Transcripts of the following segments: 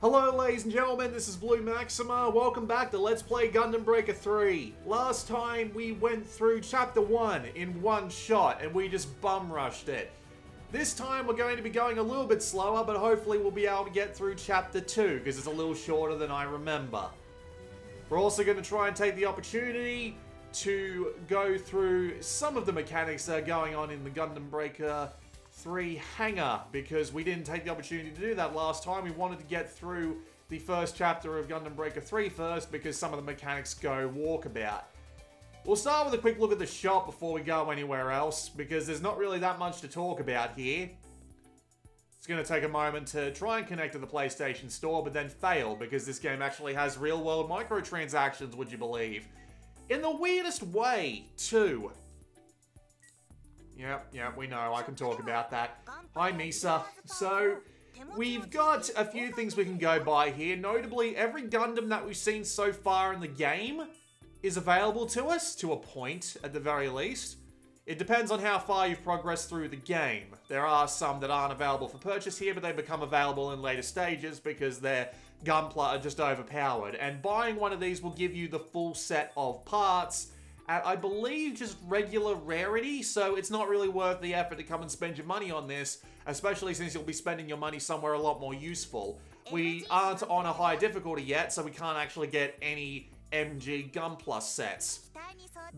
Hello ladies and gentlemen, this is Blue Maxima. Welcome back to Let's Play Gundam Breaker 3. Last time we went through Chapter 1 in one shot and we just bum rushed it. This time we're going to be going a little bit slower, but hopefully we'll be able to get through Chapter 2 because it's a little shorter than I remember. We're also going to try and take the opportunity to go through some of the mechanics that are going on in the Gundam Breaker 3 hangar, because we didn't take the opportunity to do that last time. We wanted to get through the first chapter of Gundam Breaker 3 first, because some of the mechanics go walkabout. We'll start with a quick look at the shop before we go anywhere else, because there's not really that much to talk about here. It's going to take a moment to try and connect to the PlayStation Store, but then fail, because this game actually has real-world microtransactions, would you believe? In the weirdest way, too. Yep, we know. I can talk about that. Hi, Misa. So, we've got a few things we can go by here. Notably, every Gundam that we've seen so far in the game is available to us, to a point, at the very least. It depends on how far you've progressed through the game. There are some that aren't available for purchase here, but they become available in later stages because their gunpla are just overpowered. And buying one of these will give you the full set of parts at, I believe, just regular rarity, so it's not really worth the effort to come and spend your money on this, especially since you'll be spending your money somewhere a lot more useful. We aren't on a high difficulty yet, so we can't actually get any MG Gunpla sets.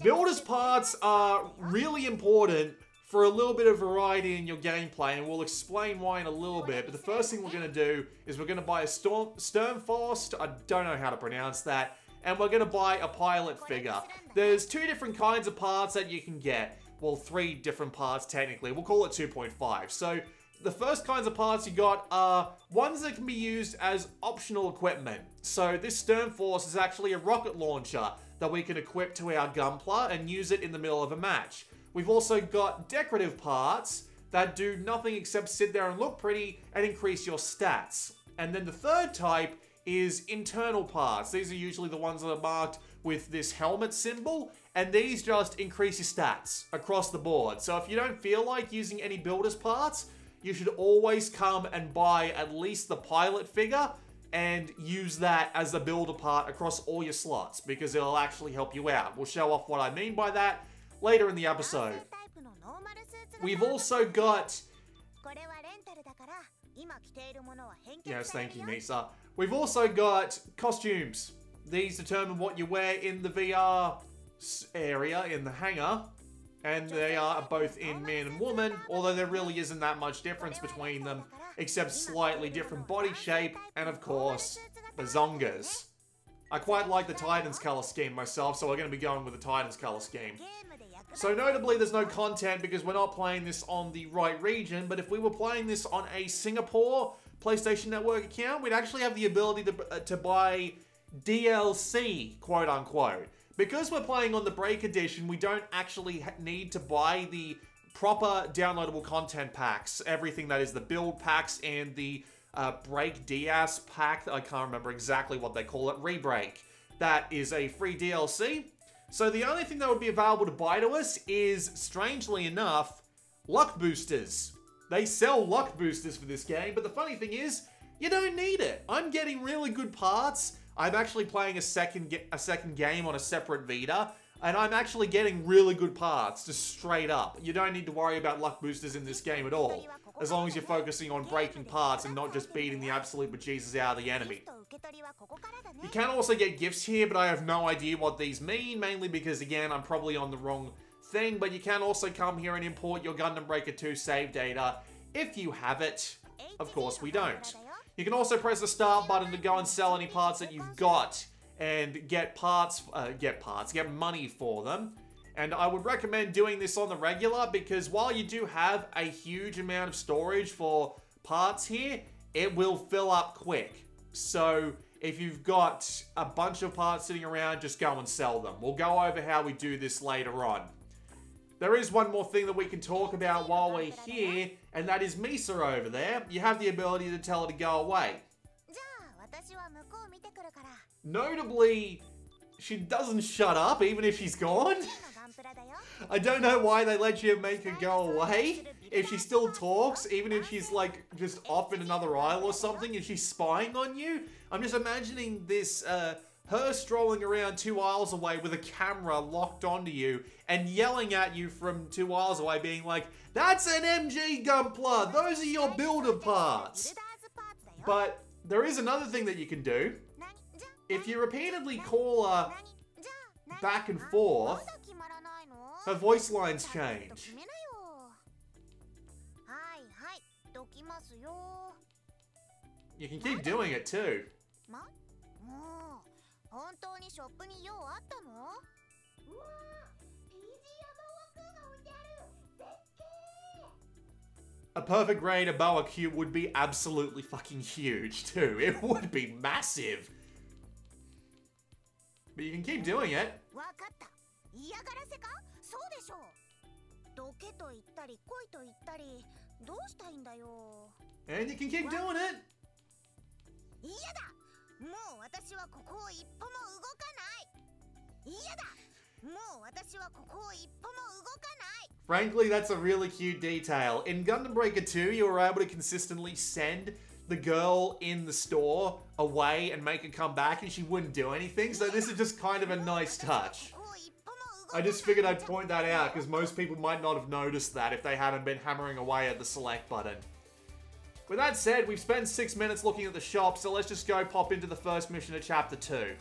Builder's parts are really important for a little bit of variety in your gameplay, and we'll explain why in a little bit, but the first thing we're going to do is we're going to buy a Sternforst, I don't know how to pronounce that, and we're going to buy a pilot figure. There's two different kinds of parts that you can get. Well, three different parts, technically. We'll call it 2.5. So, the first kinds of parts you got are ones that can be used as optional equipment. So, this Sternforce is actually a rocket launcher that we can equip to our Gunpla and use it in the middle of a match. We've also got decorative parts that do nothing except sit there and look pretty and increase your stats. And then the third type is internal parts. These are usually the ones that are marked with this helmet symbol, and these just increase your stats across the board. So if you don't feel like using any builder's parts, you should always come and buy at least the pilot figure and use that as a builder part across all your slots, because it'll actually help you out. We'll show off what I mean by that later in the episode. We've also got... Yes, thank you, Misa. We've also got costumes. These determine what you wear in the VR area, in the hangar. And they are both in man and woman, although there really isn't that much difference between them, except slightly different body shape, and of course, bazongas. I quite like the Titan's color scheme myself, so we're going to be going with the Titan's color scheme. So notably, there's no content because we're not playing this on the right region, but if we were playing this on a Singapore PlayStation Network account, we'd actually have the ability to buy DLC, quote unquote. Because we're playing on the Break Edition, we don't actually need to buy the proper downloadable content packs. Everything that is the build packs and the Break Diaz pack, I can't remember exactly what they call it, Rebreak. That is a free DLC. So the only thing that would be available to buy to us is, strangely enough, luck boosters. They sell luck boosters for this game, but the funny thing is, you don't need it. I'm getting really good parts. I'm actually playing a second game on a separate Vita, and I'm actually getting really good parts, just straight up. You don't need to worry about luck boosters in this game at all, as long as you're focusing on breaking parts and not just beating the absolute bejesus out of the enemy. You can also get gifts here, but I have no idea what these mean, mainly because, again, I'm probably on the wrong thing, but you can also come here and import your Gundam Breaker 2 save data if you have it. Of course, we don't. You can also press the start button to go and sell any parts that you've got and get money for them. And I would recommend doing this on the regular because while you do have a huge amount of storage for parts here, it will fill up quick. So if you've got a bunch of parts sitting around, just go and sell them. We'll go over how we do this later on. There is one more thing that we can talk about while we're here, and that is Misa over there. You have the ability to tell her to go away. Notably, she doesn't shut up even if she's gone. I don't know why they let you make her go away. If she still talks, even if she's like just off in another aisle or something, and she's spying on you. I'm just imagining this, her strolling around 2 aisles away with a camera locked onto you and yelling at you from 2 aisles away being like, "That's an MG Gunpla! Those are your builder parts!" But there is another thing that you can do. If you repeatedly call her back and forth, her voice lines change. You can keep doing it too. A perfect grade Boa cube would be absolutely fucking huge too. It would be massive. But you can keep doing it. And you can keep doing it. Frankly, that's a really cute detail. In Gundam Breaker 2, you were able to consistently send the girl in the store away and make her come back and she wouldn't do anything, so this is just kind of a nice touch. I just figured I'd point that out because most people might not have noticed that if they hadn't been hammering away at the select button. With that said, we've spent 6 minutes looking at the shop, so let's just go pop into the first mission of Chapter 2.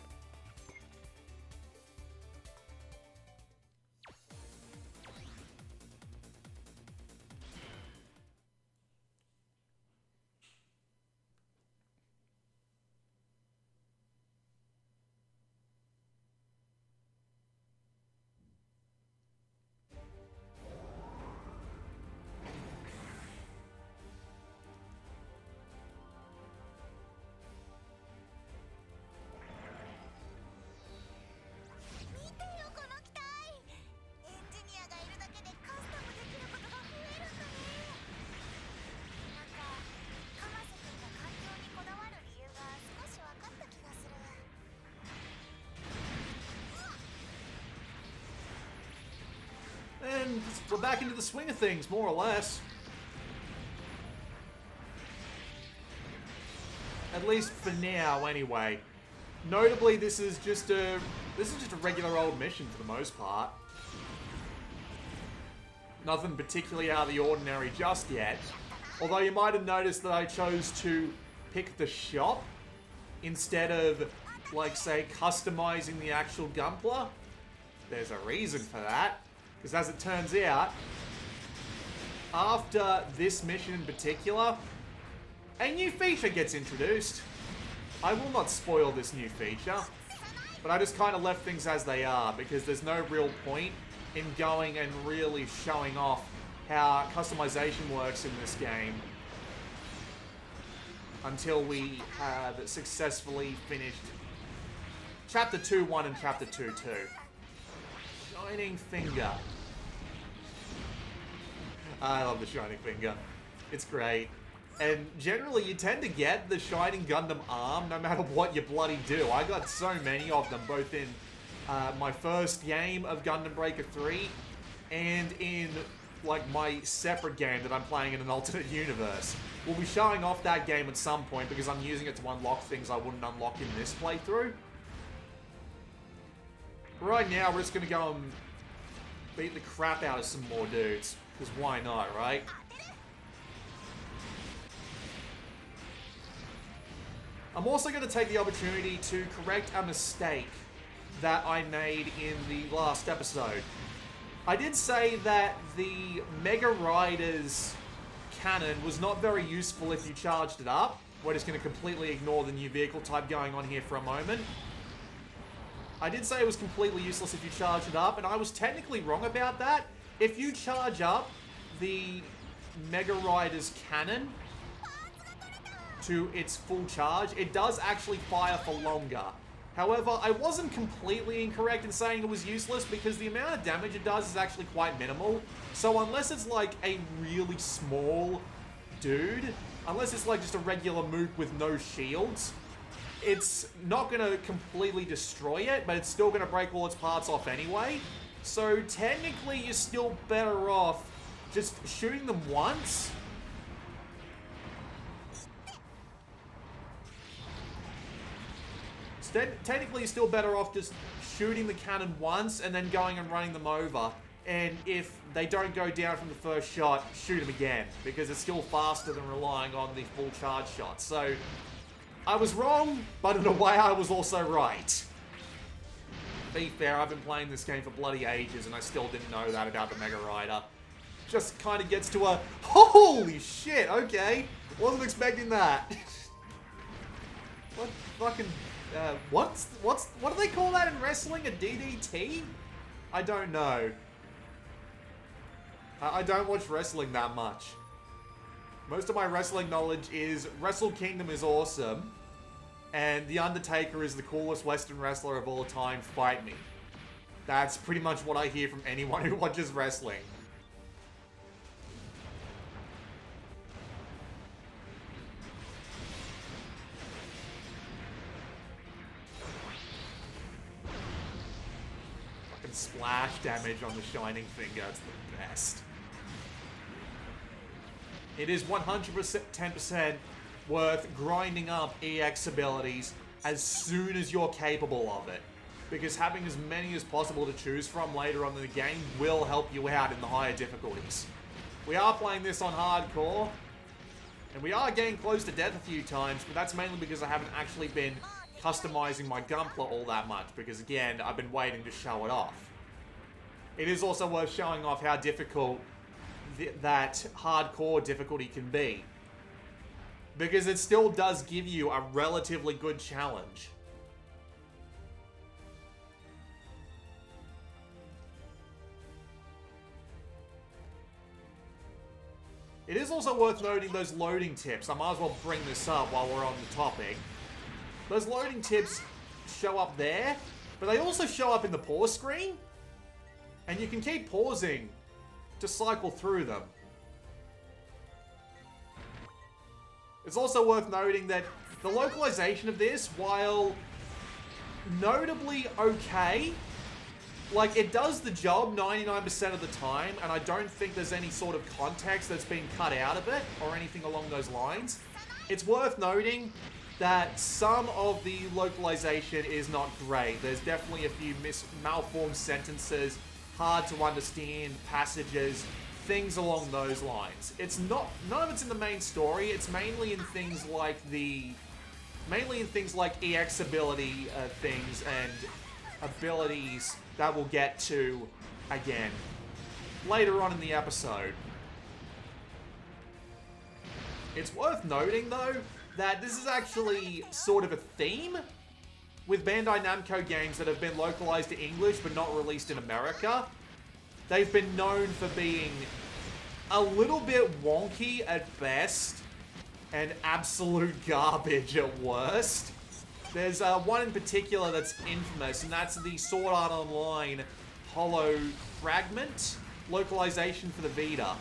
And we're back into the swing of things, more or less. At least for now, anyway. Notably, this is just a regular old mission for the most part. Nothing particularly out of the ordinary just yet. Although you might have noticed that I chose to pick the shop instead of, like, say, customizing the actual Gunpla. There's a reason for that. Because as it turns out, after this mission in particular, a new feature gets introduced. I will not spoil this new feature, but I just kind of left things as they are because there's no real point in going and really showing off how customization works in this game until we have successfully finished Chapter 2-1 and Chapter 2-2. Shining Finger. I love the Shining Finger. It's great. And generally, you tend to get the Shining Gundam arm no matter what you bloody do. I got so many of them, both in my first game of Gundam Breaker 3 and in, like, my separate game that I'm playing in an alternate universe. We'll be showing off that game at some point because I'm using it to unlock things I wouldn't unlock in this playthrough. Right now, we're just going to go and beat the crap out of some more dudes. Because why not, right? I'm also going to take the opportunity to correct a mistake that I made in the last episode. I did say that the Mega Rider's cannon was not very useful if you charged it up. We're just going to completely ignore the new vehicle type going on here for a moment. I did say it was completely useless if you charge it up, and I was technically wrong about that. If you charge up the Mega Rider's cannon to its full charge, it does actually fire for longer. However, I wasn't completely incorrect in saying it was useless because the amount of damage it does is actually quite minimal. So unless it's like a really small dude, unless it's like just a regular mook with no shields, it's not going to completely destroy it, but it's still going to break all its parts off anyway. So technically you're still better off just shooting them once. Technically you're still better off just shooting the cannon once and then going and running them over. And if they don't go down from the first shot, shoot them again. Because it's still faster than relying on the full charge shot. So, I was wrong, but in a way I was also right. To be fair, I've been playing this game for bloody ages and I still didn't know that about the Mega Rider. Just kind of gets to a, holy shit, okay. Wasn't expecting that. What fucking, what do they call that in wrestling? A DDT? I don't know. I don't watch wrestling that much. Most of my wrestling knowledge is Wrestle Kingdom is awesome, and The Undertaker is the coolest Western wrestler of all time, fight me. That's pretty much what I hear from anyone who watches wrestling. Fucking splash damage on the Shining Finger, that's the best. It is 110% worth grinding up EX abilities as soon as you're capable of it. Because having as many as possible to choose from later on in the game will help you out in the higher difficulties. We are playing this on hardcore, and we are getting close to death a few times, but that's mainly because I haven't actually been customizing my gunpla all that much, because again, I've been waiting to show it off. It is also worth showing off how difficult that hardcore difficulty can be, because it still does give you a relatively good challenge. It is also worth noting those loading tips. I might as well bring this up while we're on the topic. Those loading tips show up there, but they also show up in the pause screen, and you can keep pausing to cycle through them. It's also worth noting that the localization of this, while notably okay, like, it does the job 99% of the time, and I don't think there's any sort of context that's been cut out of it, or anything along those lines. It's worth noting that some of the localization is not great. There's definitely a few malformed sentences, hard to understand passages, things along those lines. It's not, none of it's in the main story. It's mainly in things like EX ability things and abilities that we'll get to again later on in the episode. It's worth noting though that this is actually sort of a theme with Bandai Namco games that have been localized to English but not released in America. They've been known for being a little bit wonky at best and absolute garbage at worst. There's one in particular that's infamous, and that's the Sword Art Online Hollow Fragment localization for the Vita.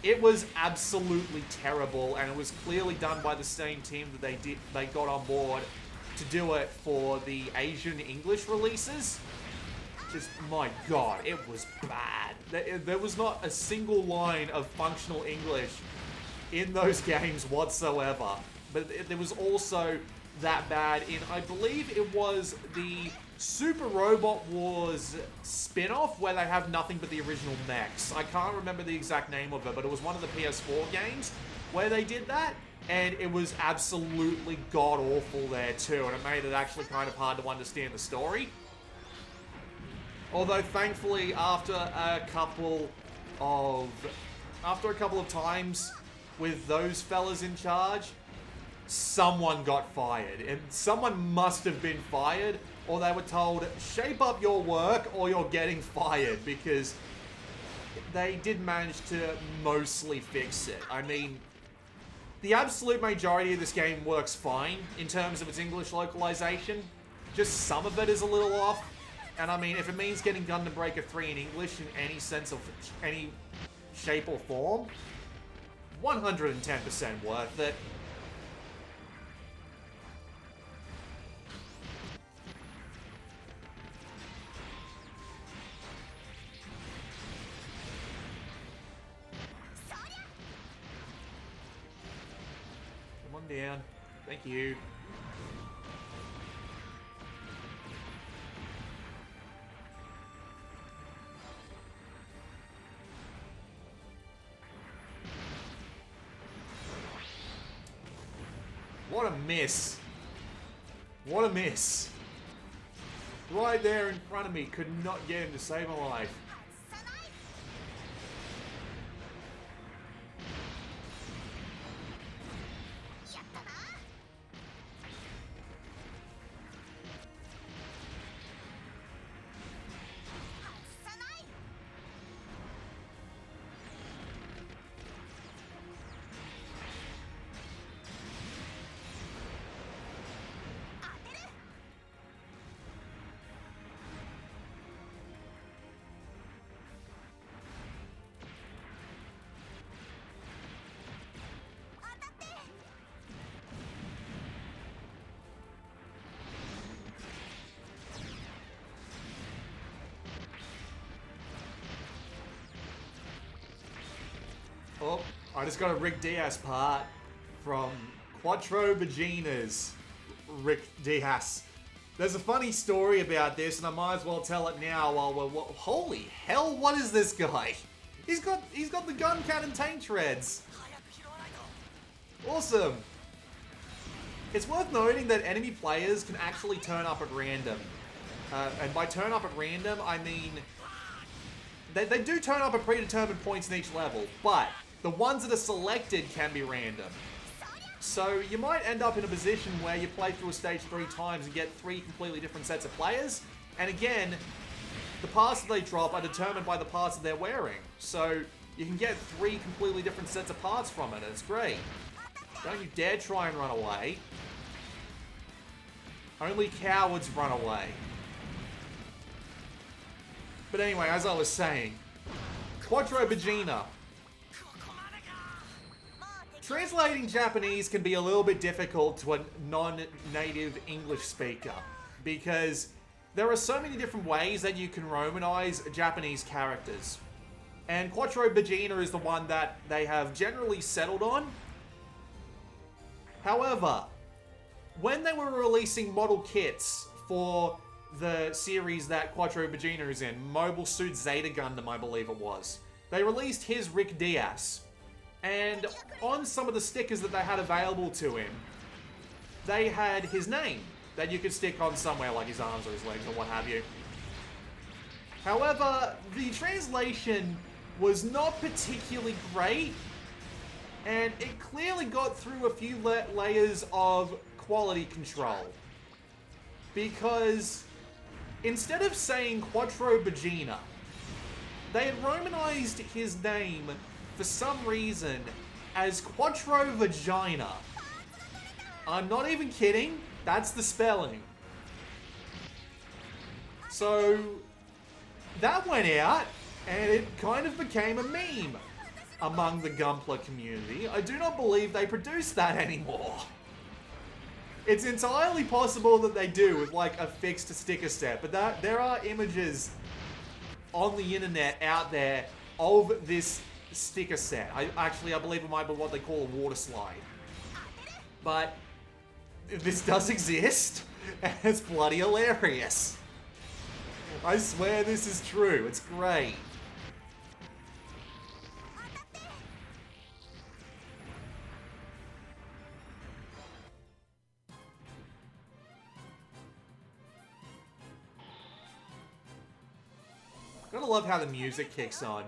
It was absolutely terrible, and it was clearly done by the same team that they got on board to do it for the Asian English releases. Just, my god, it was bad. There was not a single line of functional English in those games whatsoever. But there was also that bad in, I believe it was the Super Robot Wars spin-off where they have nothing but the original mechs. I can't remember the exact name of it, but it was one of the PS4 games where they did that, and it was absolutely god-awful there too, and it made it actually kind of hard to understand the story. Although, thankfully, after a couple of times with those fellas in charge, someone got fired. And someone must have been fired, or they were told, shape up your work or you're getting fired, because they did manage to mostly fix it. I mean, the absolute majority of this game works fine in terms of its English localization. Just some of it is a little off. And I mean, if it means getting Gundam Breaker 3 in English in any sense of any shape or form, 110% worth it. down. Thank you. What a miss. What a miss. Right there in front of me. Could not get him to save my life. Oh, I just got a Rick Diaz part from Quattro Vagina's Rick Diaz. There's a funny story about this, and I might as well tell it now while we're... Holy hell, what is this guy? He's got the gun cannon tank treads. Awesome. It's worth noting that enemy players can actually turn up at random. And by turn up at random, I mean... They do turn up at predetermined points in each level, but the ones that are selected can be random. So you might end up in a position where you play through a stage 3 times and get 3 completely different sets of players. And again, the parts that they drop are determined by the parts that they're wearing. So you can get 3 completely different sets of parts from it. It's great. Don't you dare try and run away. Only cowards run away. But anyway, as I was saying, Quattro Vagina. Translating Japanese can be a little bit difficult to a non-native English speaker because there are so many different ways that you can Romanize Japanese characters. And Quattro Vagina is the one that they have generally settled on. However, when they were releasing model kits for the series that Quattro Vagina is in, Mobile Suit Zeta Gundam, I believe it was, they released his Rick Diaz. And on some of the stickers that they had available to him, they had his name that you could stick on somewhere, like his arms or his legs or what have you. However, the translation was not particularly great, and it clearly got through a few layers of quality control. Because instead of saying Quattro Vagina, they had Romanized his name for some reason as Quattro Vagina. I'm not even kidding, that's the spelling. So that went out and it kind of became a meme among the Gunpla community. I do not believe they produce that anymore. It's entirely possible that they do with like a fixed sticker set, but there are images on the internet out there of this sticker set. I believe it might be what they call a water slide. But this does exist, and it's bloody hilarious. I swear this is true. It's great. Gotta love how the music kicks on.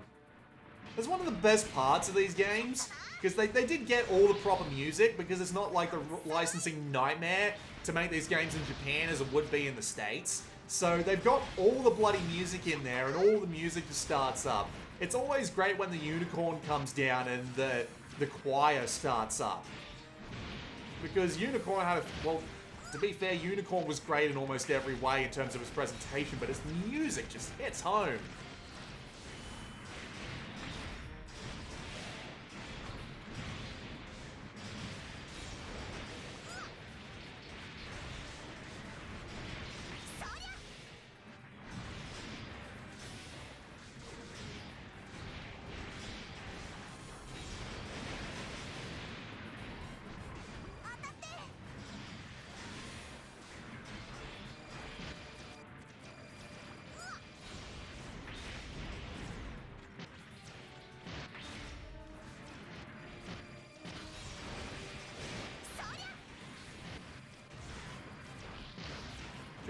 It's one of the best parts of these games, because they did get all the proper music, because it's not like a licensing nightmare to make these games in Japan as it would be in the States. So they've got all the bloody music in there, and all the music just starts up. It's always great when the unicorn comes down and the choir starts up. Because Unicorn had well, to be fair, Unicorn was great in almost every way in terms of his presentation, but his music just hits home.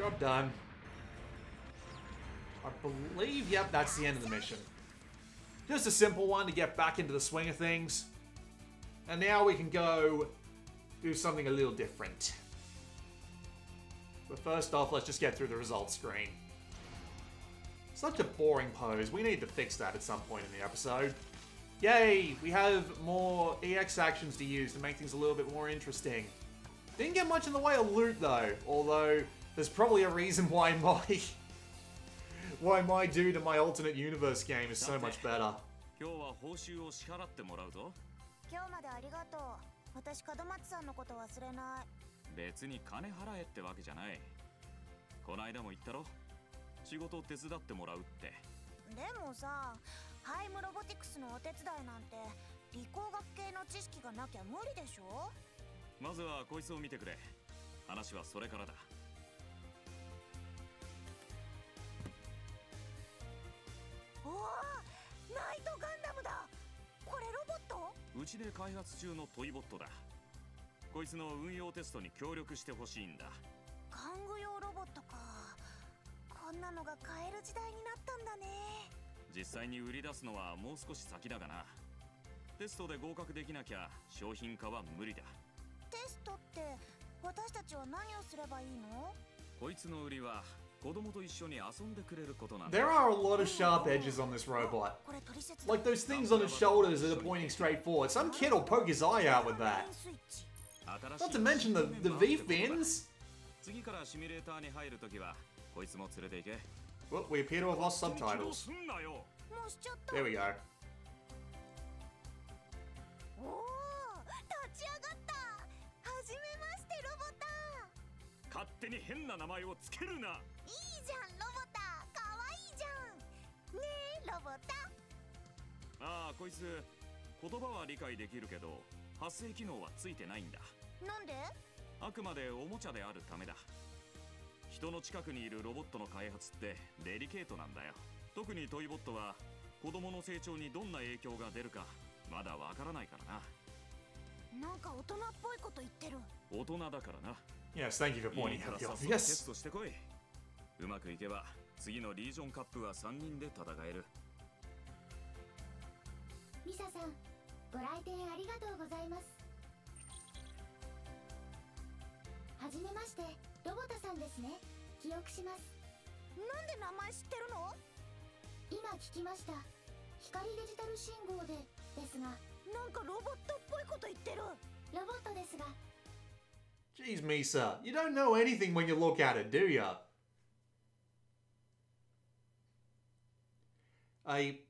Job done. I believe, yep, that's the end of the mission. Just a simple one to get back into the swing of things. And now we can go do something a little different. But first off, let's just get through the results screen. Such a boring pose. We need to fix that at some point in the episode. Yay! We have more EX actions to use to make things a little bit more interesting. Didn't get much in the way of loot though, although there's probably a reason why my dude in my alternate universe game is so much better. 今日は報酬を支払ってもらうぞ。今日までありがとう。私門松さんのこと忘れない。別に金払えってわけじゃない。この間も言ったろ。仕事を手伝ってもらうって。でもさ、ハイムロボティクスのお手伝いなんて理工学系の知識がなきゃ無理でしょ。まずはこいつを見てくれ。話はそれからだ。おお、ナイトガンダムだ。これロボット？うちで開発中のトイボットだ。こいつの運用テストに協力してほしいんだ。玩具用ロボットか。こんなのが買える時代になったんだね。実際に売り出すのはもう少し先だがな。テストで合格できなきゃ商品化は無理だ。テストって私たちは何をすればいいの？こいつの売りは子供と一緒に遊んでくれることなんだ。 There are a lot of sharp edges on this robot. Like those things on his shoulders that are pointing straight forward. Some kid will poke his eye out with that. Not to mention the V-fins. 次からシミュレーターに入るときはこいつも連れて行け。 Well, we appear to have lost subtitles. There we go. おお、立ち上がった。はじめましてロボタ。勝手に変な名前をつけるな。いいじゃんロボタ。かわいいじゃん。ねえロボタ。ああ、こいつ言葉は理解できるけど発声機能はついてないんだ。なんで？あくまでおもちゃであるためだ。人の近くにいるロボットの開発ってデリケートなんだよ。特にトイボットは子供の成長にどんな影響が出るかまだわからないからな。なんか大人っぽいこと言ってる。大人だからな。Yes, thank you for pointing out the テ obvious. ストしてこい。うまくいけば次のリージョンカップは3人で戦える。ミサさん、ご来店ありがとうございます。はじめまして、ロボタさんですね。記憶します。なんで名前知ってるの？今聞きました。光デジタル信号でですが、なんかロボットっぽいこと言ってる。ロボットですが。 Jeez, Misa, you don't know anything when you look at it, do ya? I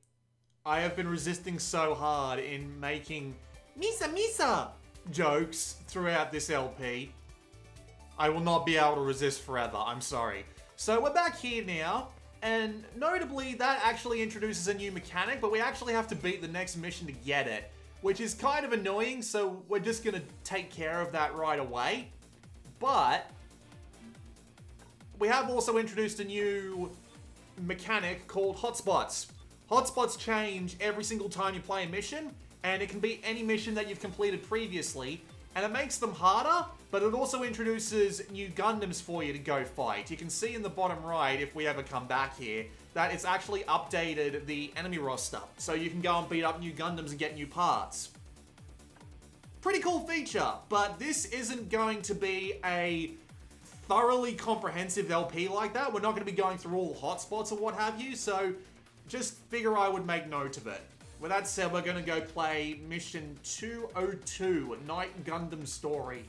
have been resisting so hard in making Misa jokes throughout this LP. I will not be able to resist forever, I'm sorry. So we're back here now, and notably that actually introduces a new mechanic, but we actually have to beat the next mission to get it, which is kind of annoying, so we're just gonna take care of that right away. But we have also introduced a new mechanic called hotspots. Hotspots change every single time you play a mission, and it can be any mission that you've completed previously, and it makes them harder, but it also introduces new Gundams for you to go fight. You can see in the bottom right, if we ever come back here, that it's actually updated the enemy roster, so you can go and beat up new Gundams and get new parts. Pretty cool feature, but this isn't going to be a thoroughly comprehensive LP like that. We're not going to be going through all the hotspots or what have you, so just figure I would make note of it. With that said, we're going to go play Mission 202, Night Gundam Story.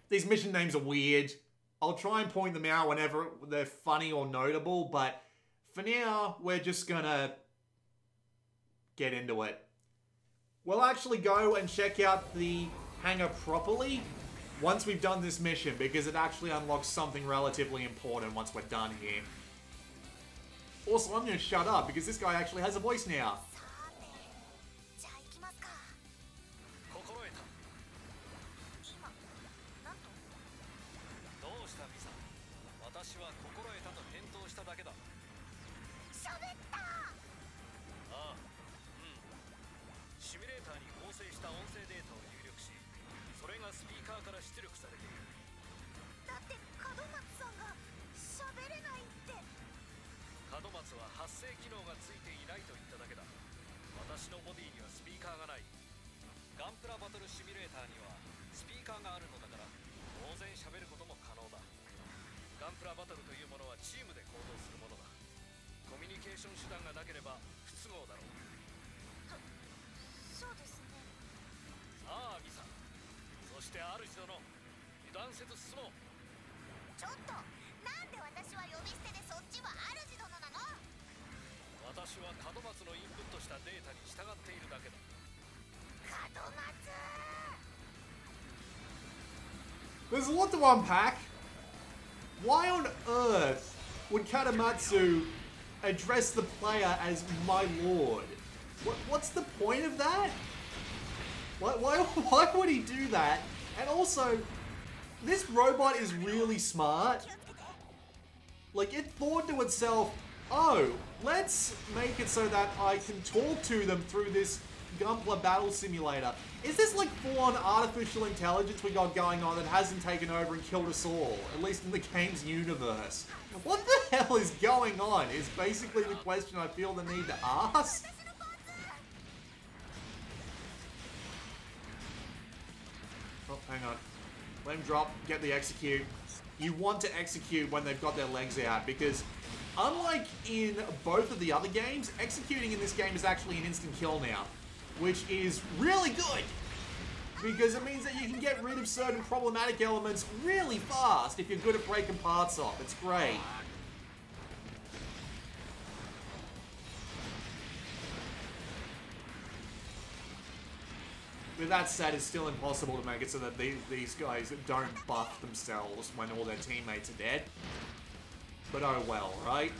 These mission names are weird. I'll try and point them out whenever they're funny or notable, but for now, we're just going to get into it. We'll actually go and check out the hangar properly once we've done this mission, because it actually unlocks something relatively important once we're done here. Also, I'm going to shut up because this guy actually has a voice now. スは発声機能がついていないと言っただけだ。私のボディにはスピーカーがない。ガンプラバトルシミュレーターにはスピーカーがあるのだから当然喋ることも可能だ。ガンプラバトルというものはチームで行動するものだ。コミュニケーション手段がなければ不都合だろう。そうですね。さあミサ、そして主殿、油断せず進もう。ちょっと、なんで私は呼び捨てでそっちは主殿なの？私は門松のインプットしたデータに従っているだけだ。門松。 There's a lot to unpack. Why on earth would Katamatsu address the player as my lord? What's the point of that? Why would he do that? And also, this robot is really smart. Like, it thought to itself, oh, let's make it so that I can talk to them through this Gunpla battle simulator. Is this like full-on artificial intelligence we got going on that hasn't taken over and killed us all? At least in the game's universe. What the hell is going on is basically the question I feel the need to ask. Oh, hang on. Let him drop, get the execute. You want to execute when they've got their legs out, because unlike in both of the other games, executing in this game is actually an instant kill now, which is really good, because it means that you can get rid of certain problematic elements really fast if you're good at breaking parts off. It's great. With that said, it's still impossible to make it so that these guys don't buff themselves when all their teammates are dead. But oh well, right?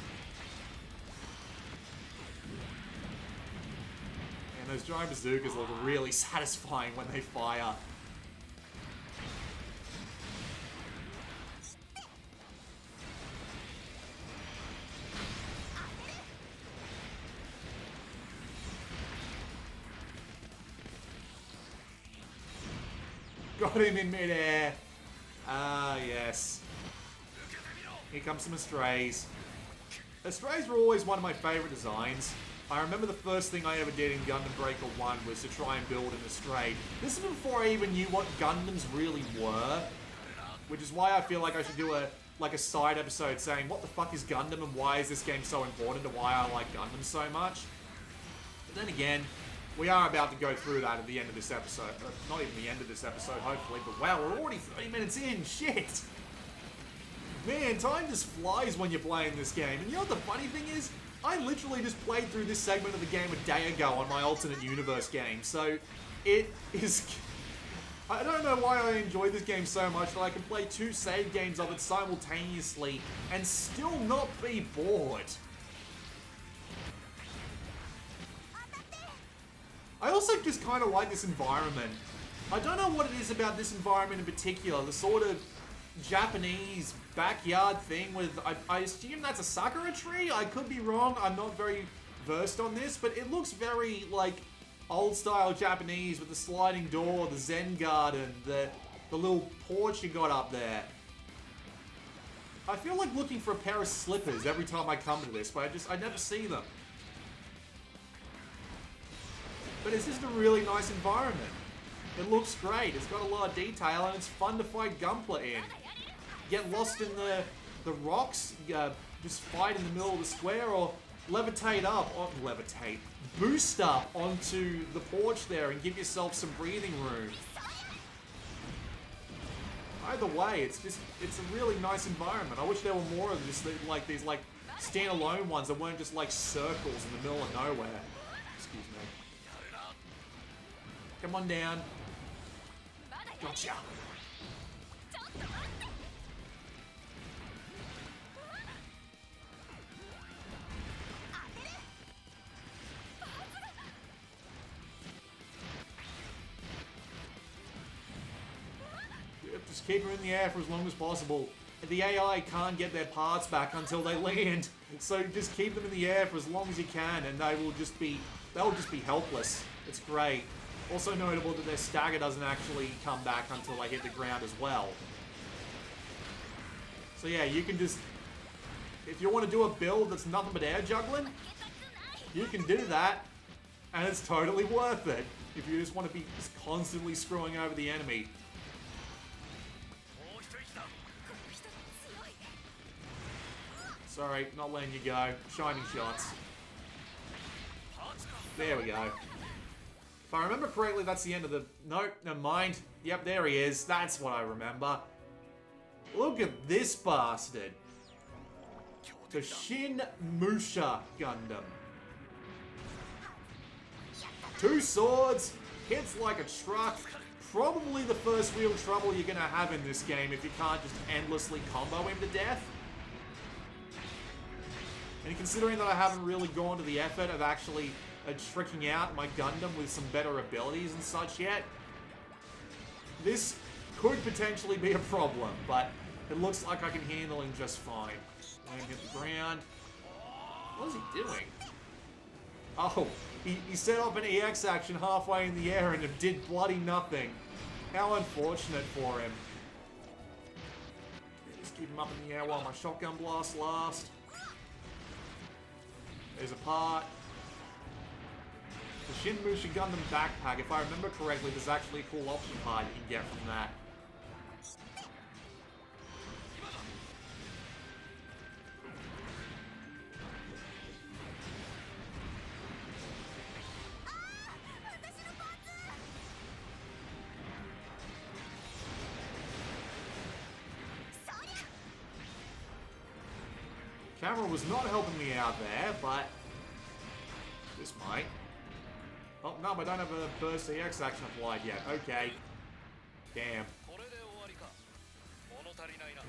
And those giant bazookas look really satisfying when they fire. Got him in midair. Ah, yes. Here comes some Astrays. Astrays were always one of my favorite designs. I remember the first thing I ever did in Gundam Breaker 1 was to try and build an Astray. This is before I even knew what Gundams really were. Which is why I feel like I should do a side episode saying what the fuck is Gundam and why is this game so important and why I like Gundam so much. But then again, we are about to go through that at the end of this episode. Not even the end of this episode, hopefully, but wow, we're already 30 minutes in. Shit! Man, time just flies when you're playing this game. And you know what the funny thing is? I literally just played through this segment of the game a day ago on my alternate universe game. So, it is... I don't know why I enjoy this game so much that I can play 2 save games of it simultaneously and still not be bored. I also just kind of like this environment. I don't know what it is about this environment in particular, the sort of Japanese backyard thing with, I assume that's a sakura tree? I could be wrong, I'm not very versed on this, but it looks very, like, old-style Japanese with the sliding door, the Zen garden, the little porch you got up there. I feel like looking for a pair of slippers every time I come to this, but I never see them. But it's just a really nice environment. It looks great, it's got a lot of detail, and it's fun to fight Gunpla in. Get lost in the rocks, just fight in the middle of the square, or levitate up, or levitate, boost up onto the porch there and give yourself some breathing room. Either way, it's a really nice environment. I wish there were more of just like these like standalone ones that weren't just like circles in the middle of nowhere. Excuse me. Come on down. Gotcha. Yep, just keep her in the air for as long as possible. The AI can't get their parts back until they land, so just keep them in the air for as long as you can, and they'll just be helpless. It's great. Also notable that their stagger doesn't actually come back until they hit the ground as well. So yeah, you can just... if you want to do a build that's nothing but air juggling, you can do that, and it's totally worth it. If you just want to be just constantly screwing over the enemy. Sorry, not letting you go. Shining shots. There we go. If I remember correctly, that's the end of the... Nope, never mind. Yep, there he is. That's what I remember. Look at this bastard. The Shin Musha Gundam. 2 swords, hits like a truck. Probably the first real trouble you're gonna have in this game if you can't just endlessly combo him to death. And considering that I haven't really gone to the effort of actually tricking out my Gundam with some better abilities and such yet, this could potentially be a problem, but it looks like I can handle him just fine. And hit the ground. What is he doing? Oh, he set off an EX action halfway in the air and it did bloody nothing. How unfortunate for him. Just keep him up in the air while my shotgun blast lasts. There's a part. The Shin Musha Gundam backpack, if I remember correctly, there's actually a cool option part you can get from that. Camera was not helping me out there, but this might. Oh, no, I don't have a burst EX action applied yet. Okay. Damn.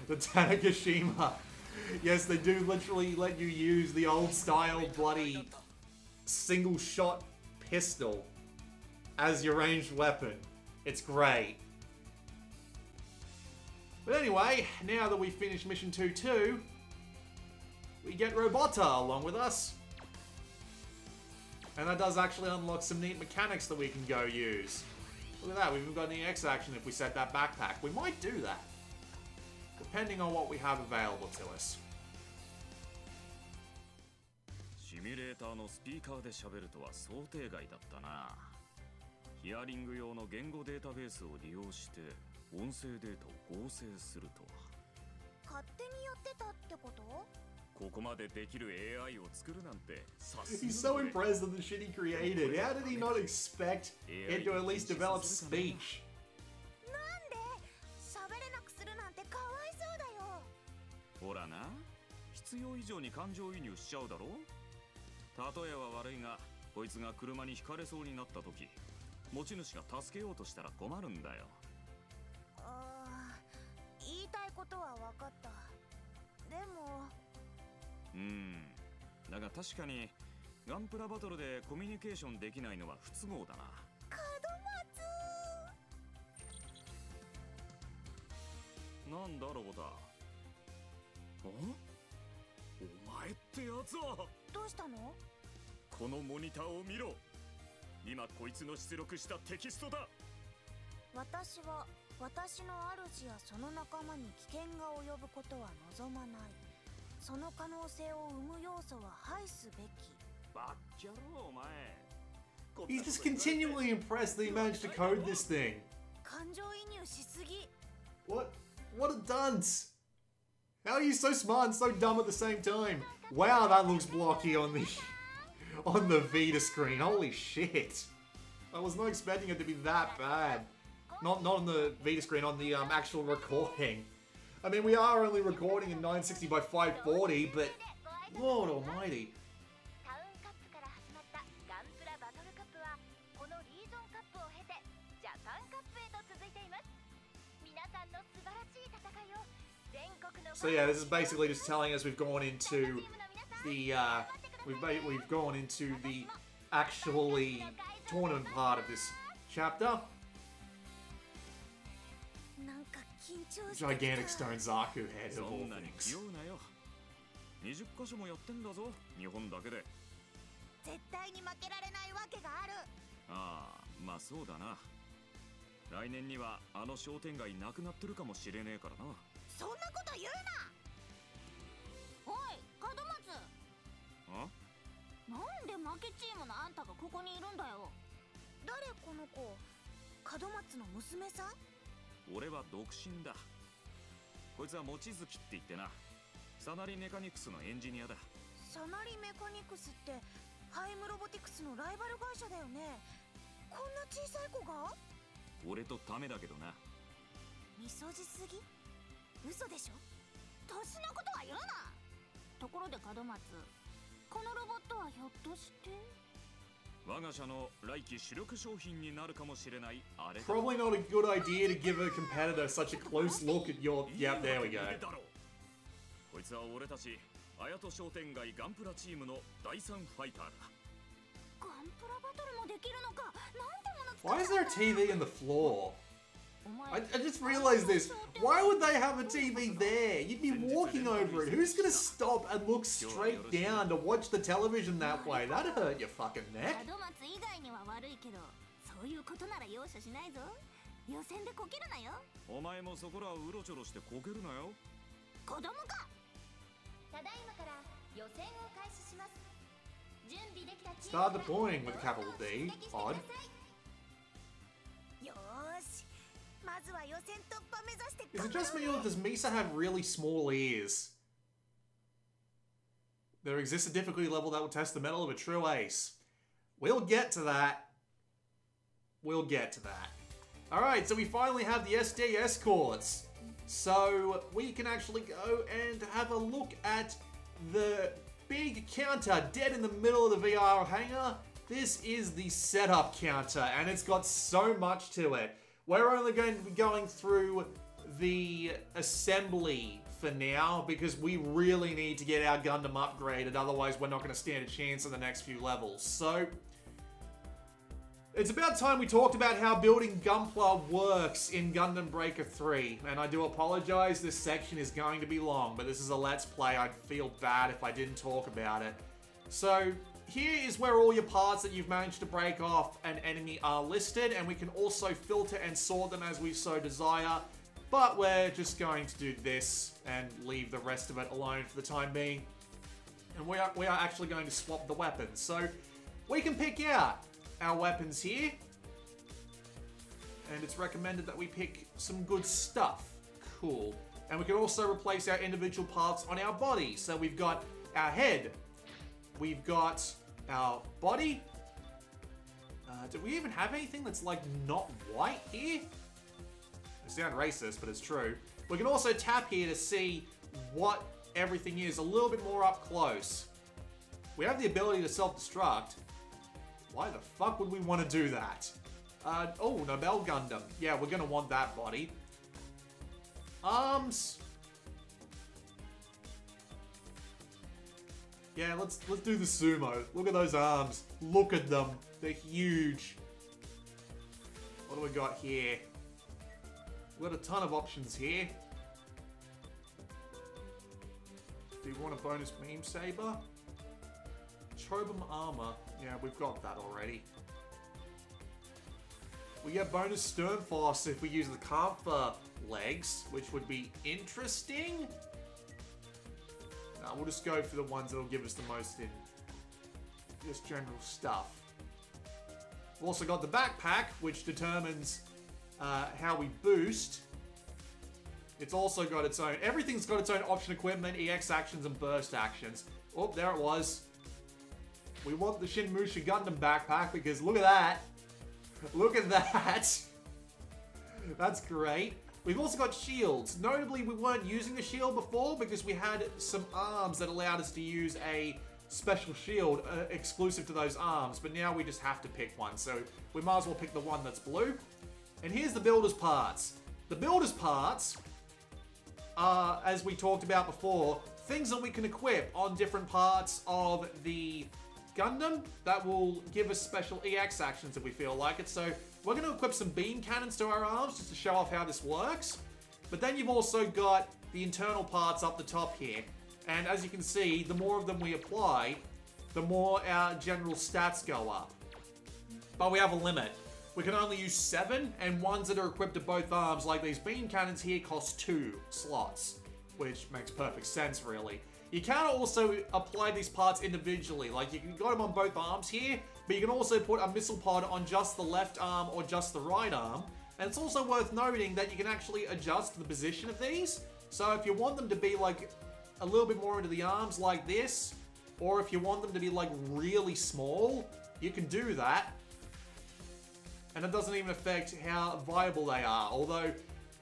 The Tanagashima. Yes, they do literally let you use the old style bloody single shot pistol as your ranged weapon. It's great. But anyway, now that we've finished Mission 2-2, we get Robota along with us. And that does actually unlock some neat mechanics that we can go use. Look at that, we've even got an EX action if we set that backpack. We might do that, depending on what we have available to us. シミュレーターのスピーカーで喋るとは想定外だったな。ヒアリング用の言語データベースを利用して音声データを合成するとは。勝手にやってたってこと？ ここまでできる AI を作るなんてさすが。 He's so impressed with the shit he created. How did he not expect it to at least develop speech? なんで喋れなくするなんてかわいそうだよ。ほらな、必要以上に感情移入しちゃうだろ。例えは悪いが、こいつが車にひかれそうになった時、持ち主が助けようとしたら困るんだよ。言いたいことは分かった。でも。 だが確かにガンプラバトルでコミュニケーションできないのは不都合だな。なんだロボタ。お前ってやつは。どうしたの？このモニターを見ろ。今こいつの出力したテキストだ。私は私の主やその仲間に危険が及ぶことは望まない。 その可能性を生む要素は排すべき。バッキャロお前。 He's just continually impressed that he managed to code this thing. 感情移入しすぎ。 What a dunce! How are you so smart and so dumb at the same time? Wow, that looks blocky on the Vita screen. Holy shit! I was not expecting it to be that bad. Not on the Vita screen, on the actual recording. I mean, we are only recording in 960 by 540, but Lord Almighty. So yeah, this is basically just telling us we've gone into the we've gone into the actually tournament part of this chapter. Gigantic stone Zaku head of all things. 20カ所もやってんだぞ、日本だけで。絶対に負けられないわけがある。ああ、まあそうだな。来年にはあの商店街なくなってるかもしれねえからな。そんなこと言うな。おい、なんで負けチームのあんたがここにいるんだよ。誰この子？門松の娘さん？俺は独身だ。こいつは望月って言ってな、サナリメカニクスのエンジニアだ。サナリメカニクスってハイムロボティクスのライバル会社だよね。こんな小さい子が？俺とためだけどな。みそじすぎ？嘘でしょ？年のことは言うな。ところで門松、このロボットはひょっとして？我が社の来期主力商品になるかもしれないあれだ。 Probably not a good idea to give a competitor such a close look at your... Yep, there we go. こいつは俺たち綾戸商店街ガンプラチームの第3ファイターだ。ガンプラバトルもできるのか。なんてもの使 Why う is there a TV in the floor? お前 I just realized this. Why would they have a TV there? You'd be walking over it. Who's gonna stop and look straight down to watch the television that way? That'd hurt your fucking neck. 門松以外には悪いけど、そういうことなら容赦しないぞ。予選でこけるなよ。お前もそこらうろちょろしてこけるなよ。子供か。ただいまから予選を開始します。準備できたチーム Start deploying with a capital D. Odd. よーし。まずは予選突破目指して。 Is it just me or does Misa have really small ears? There exists a difficulty level that will test the mettle of a true ace. We'll get to that. We'll get to that. Alright, so we finally have the SD escorts. So we can actually go and have a look at the big counter dead in the middle of the VR hangar. This is the setup counter and it's got so much to it. We're only going to be going through the assembly for now because we really need to get our Gundam upgraded, otherwise we're not going to stand a chance in the next few levels. So it's about time we talked about how building Gunpla works in Gundam Breaker 3, and I do apologize, this section is going to be long, but this is a Let's Play. I'd feel bad if I didn't talk about it. So here is where all your parts that you've managed to break off an enemy are listed, and we can also filter and sort them as we so desire, but we're just going to do this and leave the rest of it alone for the time being. And we are actually going to swap the weapons. So we can pick out our weapons here, and it's recommended that we pick some good stuff. Cool. And we can also replace our individual parts on our body. So we've got our head, we've got our body. Do we even have anything that's like not white here? I sound racist, but it's true. We can also tap here to see what everything is a little bit more up close. We have the ability to self-destruct. Why the fuck would we want to do that? Oh, Nobel Gundam. Yeah, we're gonna want that body. Arms. Yeah, let's do the sumo. Look at those arms. Look at them. They're huge. What do we got here? We've got a ton of options here. Do you want a bonus beam saber? Chobam armor. Yeah, we've got that already. We get bonus stern force if we use the Kampfer legs, which would be interesting. We'll just go for the ones that'll give us the most in just general stuff. We've also got the backpack, which determines how we boost. It's also got its own... Everything's got its own option equipment, EX actions, and burst actions. Oh, there it was. We want the Shinmusha Gundam backpack because look at that. Look at that. That's great. We've also got shields. Notably, we weren't using the shield before because we had some arms that allowed us to use a special shield exclusive to those arms. But now we just have to pick one. So we might as well pick the one that's blue. And here's the builder's parts. The builder's parts are, as we talked about before, things that we can equip on different parts of the Gundam that will give us special EX actions if we feel like it. So we're going to equip some beam cannons to our arms just to show off how this works. But then you've also got the internal parts up the top here. And as you can see, the more of them we apply, the more our general stats go up. But we have a limit. We can only use 7, and ones that are equipped to both arms, like these beam cannons here, cost 2 slots, which makes perfect sense, really. You can also apply these parts individually. Like, you can got them on both arms here, but you can also put a missile pod on just the left arm or just the right arm. And it's also worth noting that you can actually adjust the position of these. So if you want them to be like a little bit more into the arms like this, or if you want them to be like really small, you can do that. And it doesn't even affect how viable they are, although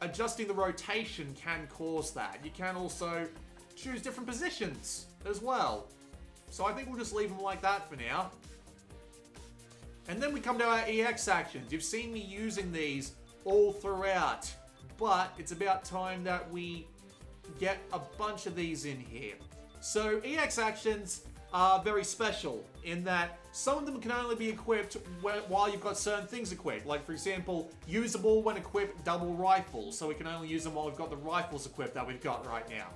adjusting the rotation can cause that. You can also choose different positions as well. So I think we'll just leave them like that for now. And then we come to our EX actions. You've seen me using these all throughout, but it's about time that we get a bunch of these in here. So EX actions are very special in that some of them can only be equipped while you've got certain things equipped. Like, for example, usable when equipped double rifles. So we can only use them while we've got the rifles equipped that we've got right now.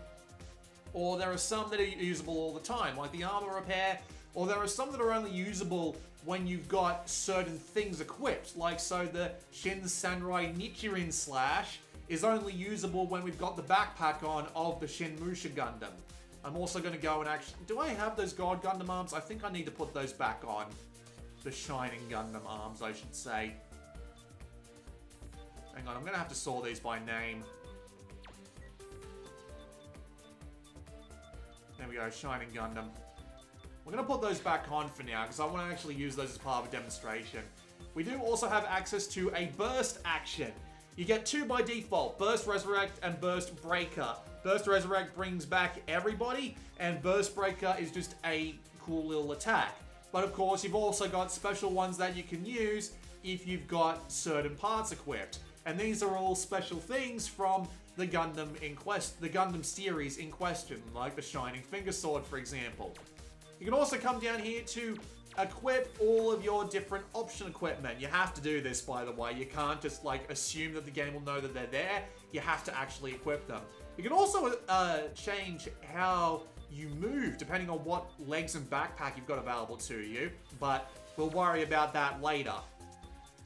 Or there are some that are usable all the time, like the armor repair. Or there are some that are only usable when you've got certain things equipped. Like, so the Shin Samurai Nichirin Slash is only usable when we've got the backpack on of the Shin Musha Gundam. I'm also going to go and actually... Do I have those God Gundam arms? I think I need to put those back on. The Shining Gundam arms, I should say. Hang on, I'm going to have to sort these by name. There we go, Shining Gundam. We're going to put those back on for now, because I want to actually use those as part of a demonstration. We do also have access to a burst action. You get two by default, Burst Resurrect and Burst Breaker. Burst Resurrect brings back everybody, and Burst Breaker is just a cool little attack. But of course, you've also got special ones that you can use if you've got certain parts equipped. And these are all special things from the Gundam the Gundam series in question, like the Shining Finger Sword, for example. You can also come down here to equip all of your different option equipment. You have to do this, by the way. You can't just like assume that the game will know that they're there. You have to actually equip them. You can also change how you move depending on what legs and backpack you've got available to you, but we'll worry about that later.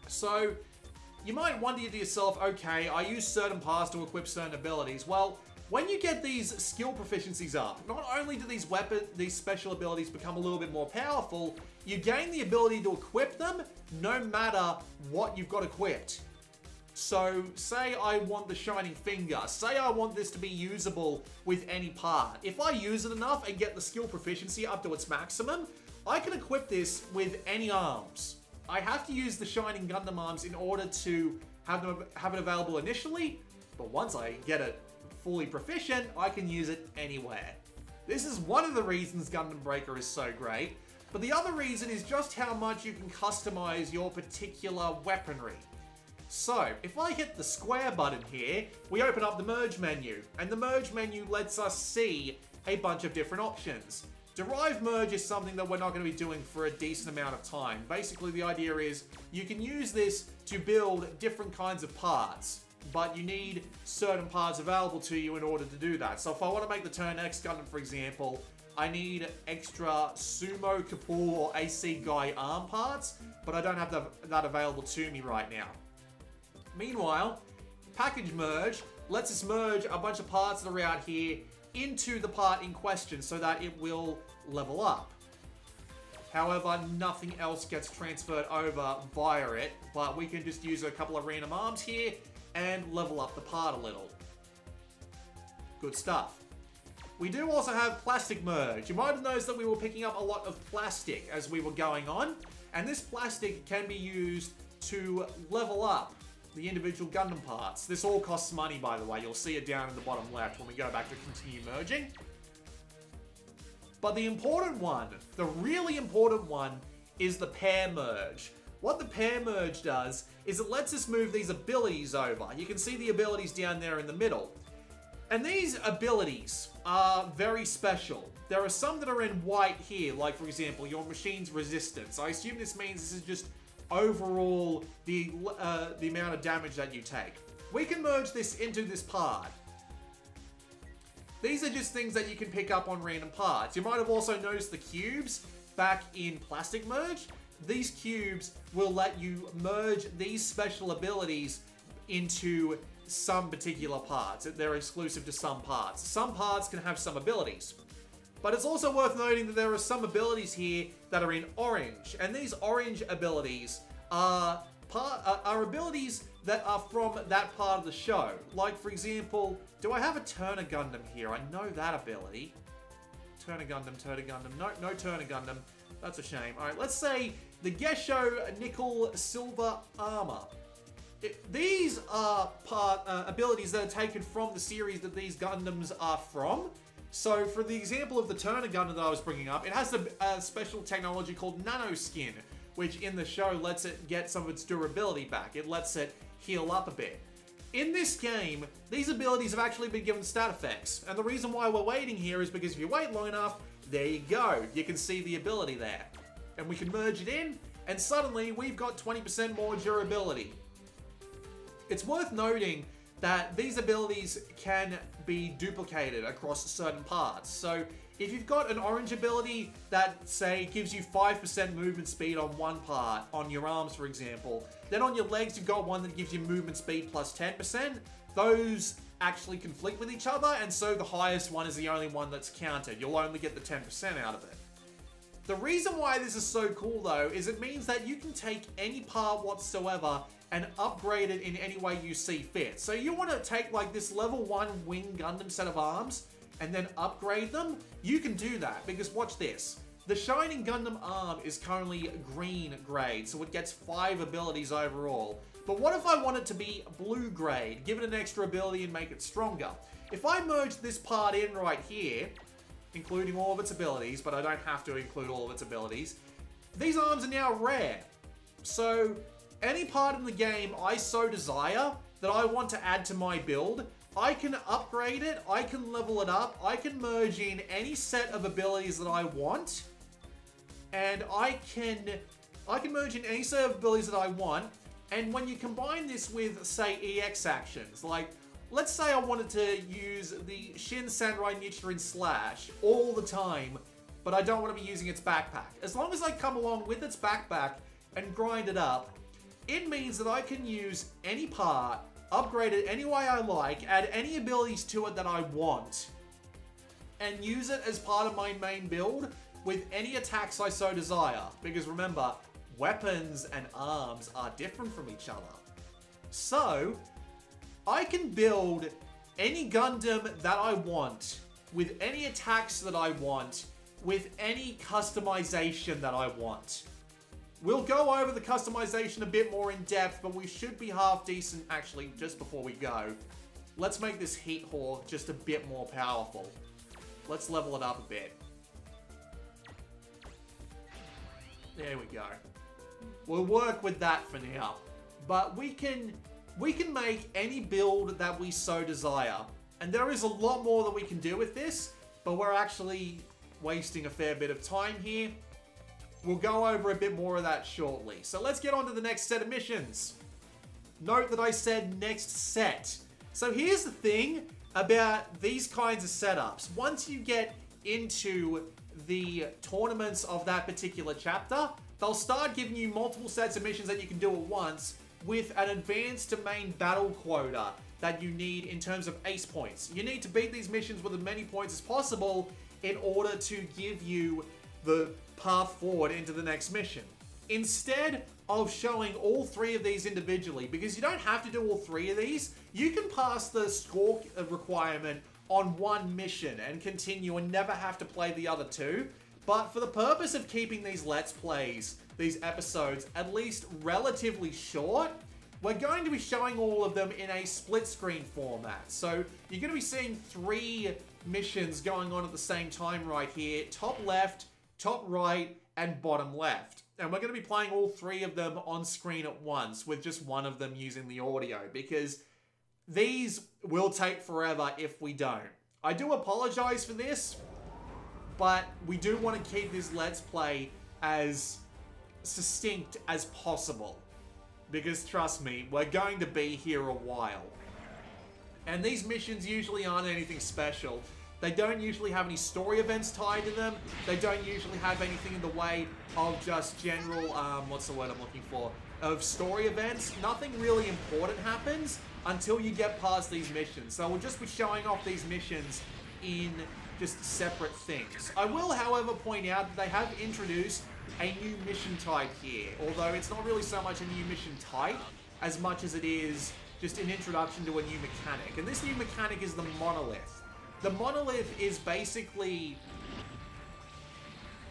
So you might wonder to yourself, okay, I use certain parts to equip certain abilities. Well, when you get these skill proficiencies up, not only do these special abilities become a little bit more powerful, you gain the ability to equip them no matter what you've got equipped. So, say I want the Shining Finger. Say I want this to be usable with any part. If I use it enough and get the skill proficiency up to its maximum, I can equip this with any arms. I have to use the Shining Gundam arms in order to have it available initially, but once I get it fully proficient, I can use it anywhere. This is one of the reasons Gundam Breaker is so great, but the other reason is just how much you can customize your particular weaponry. So, if I hit the square button here, we open up the merge menu, and the merge menu lets us see a bunch of different options. Derive Merge is something that we're not going to be doing for a decent amount of time. Basically, the idea is you can use this to build different kinds of parts, but you need certain parts available to you in order to do that. So if I want to make the Turn X Gundam, for example, I need extra Sumo, Kapoor, or AC Guy arm parts, but I don't have that available to me right now. Meanwhile, Package Merge lets us merge a bunch of parts that are out here into the part in question so that it will level up. However, nothing else gets transferred over via it, but we can just use a couple of random arms here and level up the part a little. Good stuff. We do also have Plastic Merge. You might have noticed that we were picking up a lot of plastic as we were going on, and this plastic can be used to level up the individual Gundam parts. This all costs money, by the way. You'll see it down in the bottom left when we go back to continue merging. But the important one, the really important one, is the Pair Merge. What the Pair Merge does is it lets us move these abilities over. You can see the abilities down there in the middle. And these abilities are very special. There are some that are in white here, like for example, your machine's resistance. I assume this means this is just overall the amount of damage that you take. We can merge this into this part. These are just things that you can pick up on random parts. You might have also noticed the cubes back in Plastic Merge. These cubes will let you merge these special abilities into some particular parts. They're exclusive to some parts. Some parts can have some abilities. But it's also worth noting that there are some abilities here that are in orange. And these orange abilities are abilities that are from that part of the show. Like, for example, do I have a Turner Gundam here? I know that ability. Turner Gundam. No Turner Gundam. That's a shame. Alright, let's say the Gesho Nickel Silver Armor. These are abilities that are taken from the series that these Gundams are from. So, for the example of the Turner Gundam that I was bringing up, it has a special technology called Nanoskin, which in the show lets it get some of its durability back. It lets it heal up a bit. In this game, these abilities have actually been given stat effects. And the reason why we're waiting here is because if you wait long enough, there you go. You can see the ability there. And we can merge it in, and suddenly we've got 20% more durability. It's worth noting that these abilities can be duplicated across certain parts. So if you've got an orange ability that, say, gives you 5% movement speed on one part, on your arms for example, then on your legs you've got one that gives you movement speed plus 10%, those actually conflict with each other, and so the highest one is the only one that's counted. You'll only get the 10% out of it. The reason why this is so cool though, is it means that you can take any part whatsoever and upgrade it in any way you see fit. So you want to take like this level 1 Wing Gundam set of arms and then upgrade them, you can do that, because watch this. The Shining Gundam arm is currently green grade, so it gets 5 abilities overall. But what if I want it to be blue grade, give it an extra ability and make it stronger? If I merge this part in right here, including all of its abilities, but I don't have to include all of its abilities, these arms are now rare. So any part in the game I so desire that I want to add to my build, I can upgrade it, I can level it up, I can merge in any set of abilities that I want, and I can merge in any set of abilities that I want, and when you combine this with, say, EX actions, like, let's say I wanted to use the Shin Samurai Nichiren Slash all the time, but I don't want to be using its backpack. As long as I come along with its backpack and grind it up, it means that I can use any part, upgrade it any way I like, add any abilities to it that I want, and use it as part of my main build with any attacks I so desire. Because remember, weapons and arms are different from each other. So, I can build any Gundam that I want, with any attacks that I want, with any customization that I want. We'll go over the customization a bit more in depth, but we should be half decent. Actually, just before we go, let's make this Heat Hawk just a bit more powerful. Let's level it up a bit. There we go. We'll work with that for now. But we can make any build that we so desire. And there is a lot more that we can do with this, but we're actually wasting a fair bit of time here. We'll go over a bit more of that shortly. So let's get on to the next set of missions. Note that I said next set. So here's the thing about these kinds of setups. Once you get into the tournaments of that particular chapter, they'll start giving you multiple sets of missions that you can do at once with an advanced to main battle quota that you need in terms of ace points. You need to beat these missions with as many points as possible in order to give you the path forward into the next mission. Instead of showing all 3 of these individually, because you don't have to do all 3 of these, you can pass the score requirement on one mission and continue and never have to play the other 2. But for the purpose of keeping these Let's Plays, these episodes, at least relatively short, we're going to be showing all of them in a split screen format. So you're going to be seeing 3 missions going on at the same time right here. Top left, top right, and bottom left. And we're going to be playing all 3 of them on screen at once, with just one of them using the audio, because these will take forever if we don't. I do apologize for this, but we do want to keep this Let's Play as succinct as possible. Because trust me, we're going to be here a while. And these missions usually aren't anything special. They don't usually have any story events tied to them. They don't usually have anything in the way of just general, what's the word I'm looking for? Of story events. Nothing really important happens until you get past these missions. So we'll just be showing off these missions in just separate things. I will, however, point out that they have introduced a new mission type here, although it's not really so much a new mission type as much as it is just an introduction to a new mechanic. And this new mechanic is the Monolith. The Monolith is basically...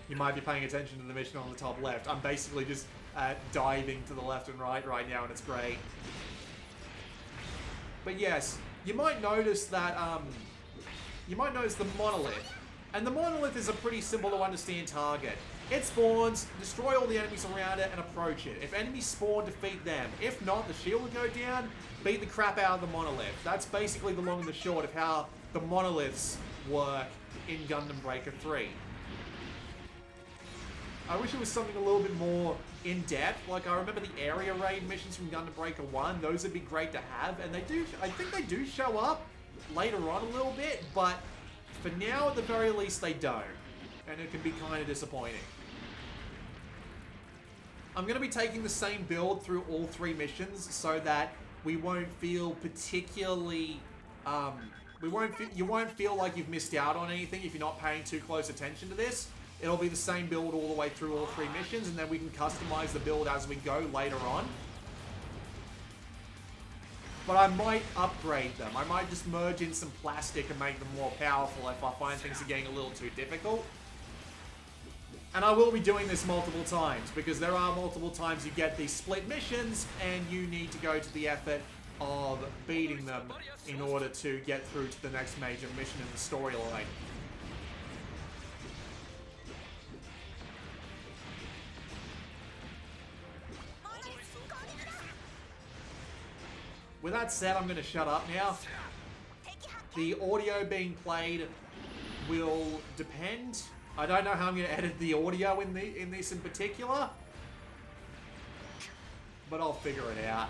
You might be paying attention to the mission on the top left. I'm basically just diving to the left and right now, and it's great. But yes, you might notice that, you might notice the Monolith. And the Monolith is a pretty simple to understand target. It spawns, destroy all the enemies around it, and approach it. If enemies spawn, defeat them. If not, the shield will go down, beat the crap out of the Monolith. That's basically the long and the short of how the Monoliths work in Gundam Breaker 3. I wish it was something a little bit more in-depth. Like, I remember the area raid missions from Gundam Breaker 1. Those would be great to have, and they do, I think they do show up later on a little bit, but for now, at the very least, they don't. And it can be kind of disappointing. I'm going to be taking the same build through all 3 missions so that we won't feel particularly... you won't feel like you've missed out on anything if you're not paying too close attention to this. It'll be the same build all the way through all 3 missions, and then we can customize the build as we go later on. But I might upgrade them. I might just merge in some plastic and make them more powerful if I find things are getting a little too difficult. And I will be doing this multiple times, because there are multiple times you get these split missions, and you need to go to the effort of beating them in order to get through to the next major mission in the storyline. With that said, I'm going to shut up now. The audio being played will depend. I don't know how I'm going to edit the audio in this in particular, but I'll figure it out.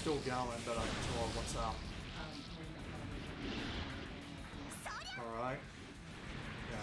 still going, but I'm sure what's up. Alright. Yeah.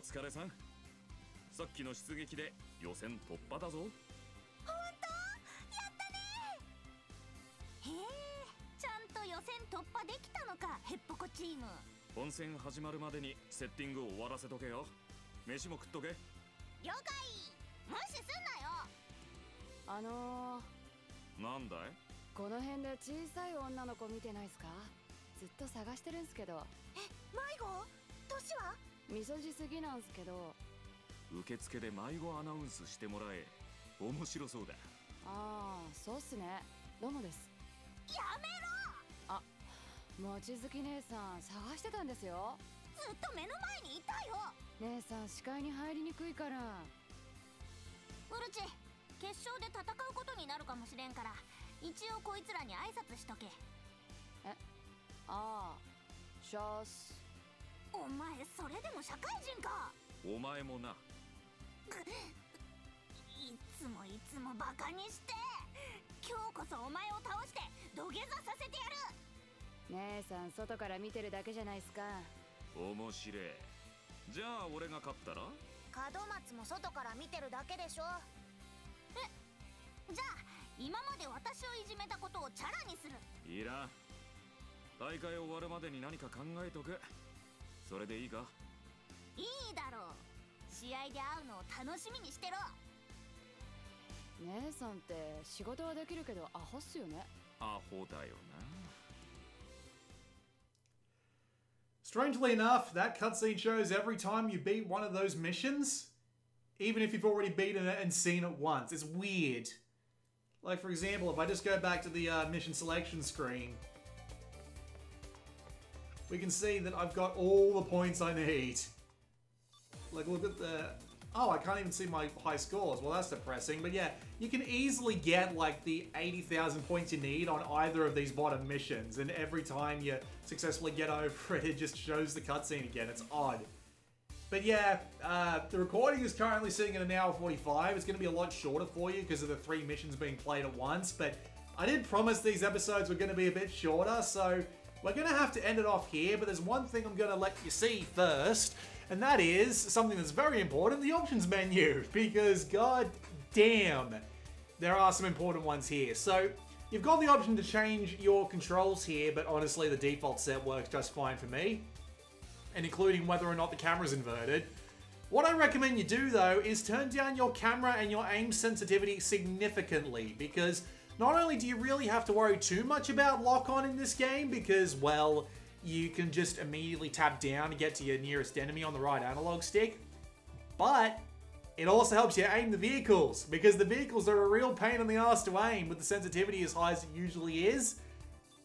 疲れさん。さっきの出撃で予選突破だぞ。本当？やったね。へえ、ちゃんと予選突破できたのか、ヘッポコチーム。本戦始まるまでにセッティングを終わらせとけよ。飯も食っとけ。了解。無視すんなよ。なんだい？この辺で小さい女の子見てないすか？ずっと探してるんすけど。迷子？年は？みそじすぎなんすけど。受付で迷子アナウンスしてもらえ。面白そうだ。ああ、そうっすね。どうもです。やめろ！あ、望月姉さん探してたんですよ。ずっと目の前にいたよ。姉さん視界に入りにくいから。ウルチ、決勝で戦うことになるかもしれんから、一応こいつらに挨拶しとけ。ああ、シャース。お前それでも社会人か。お前もな。いつもバカにして。今日こそお前を倒して土下座させてやる。姉さん外から見てるだけじゃないっすか。面白い。じゃあ俺が勝ったら？門松も外から見てるだけでしょ。じゃあ今まで私をいじめたことをチャラにする。いらん。大会終わるまでに何か考えとく。それでいいか？いいだろう。試合で会うのを楽しみにしてろ。姉さんって仕事はできるけどアホっすよね。アホだよな。Strangely enough, that cutscene shows every time you beat one of those missions, even if you've already beaten it and seen it once. It's weird. Like, for example, if I just go back to the mission selection screen, we can see that I've got all the points I need. Like, look at the... Oh, I can't even see my high scores. Well, that's depressing. But yeah, you can easily get, like, the 80,000 points you need on either of these bottom missions. And every time you successfully get over it, it just shows the cutscene again. It's odd. But yeah, the recording is currently sitting at 1 hour 45. It's going to be a lot shorter for you because of the 3 missions being played at once. But I did promise these episodes were going to be a bit shorter, so we're going to have to end it off here. But there's one thing I'm going to let you see first, and that is something that's very important, the options menu. Because god damn, there are some important ones here. So you've got the option to change your controls here, but honestly the default set works just fine for me. And including whether or not the camera's inverted. What I recommend you do though is turn down your camera and your aim sensitivity significantly, because not only do you really have to worry too much about lock-on in this game, because, well, you can just immediately tap down to get to your nearest enemy on the right analog stick, but it also helps you aim the vehicles, because the vehicles are a real pain in the ass to aim with the sensitivity as high as it usually is.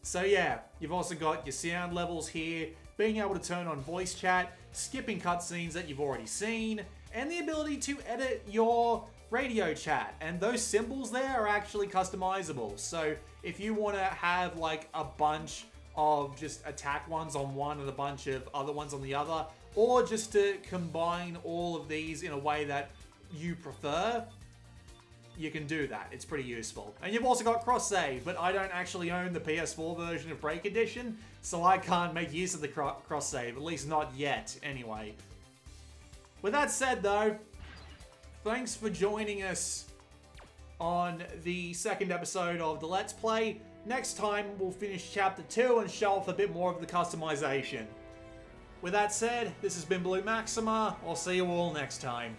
So yeah, you've also got your sound levels here, being able to turn on voice chat, skipping cutscenes that you've already seen, and the ability to edit your radio chat. And those symbols there are actually customizable. So if you want to have like a bunch of just attack ones on one and a bunch of other ones on the other, or just to combine all of these in a way that you prefer, you can do that. It's pretty useful. And you've also got cross-save, but I don't actually own the PS4 version of Break Edition, so I can't make use of the cross-save, at least not yet, anyway. With that said, though, thanks for joining us on the second episode of the Let's Play. Next time, we'll finish Chapter 2 and show off a bit more of the customization. With that said, this has been Blue Maxima. I'll see you all next time.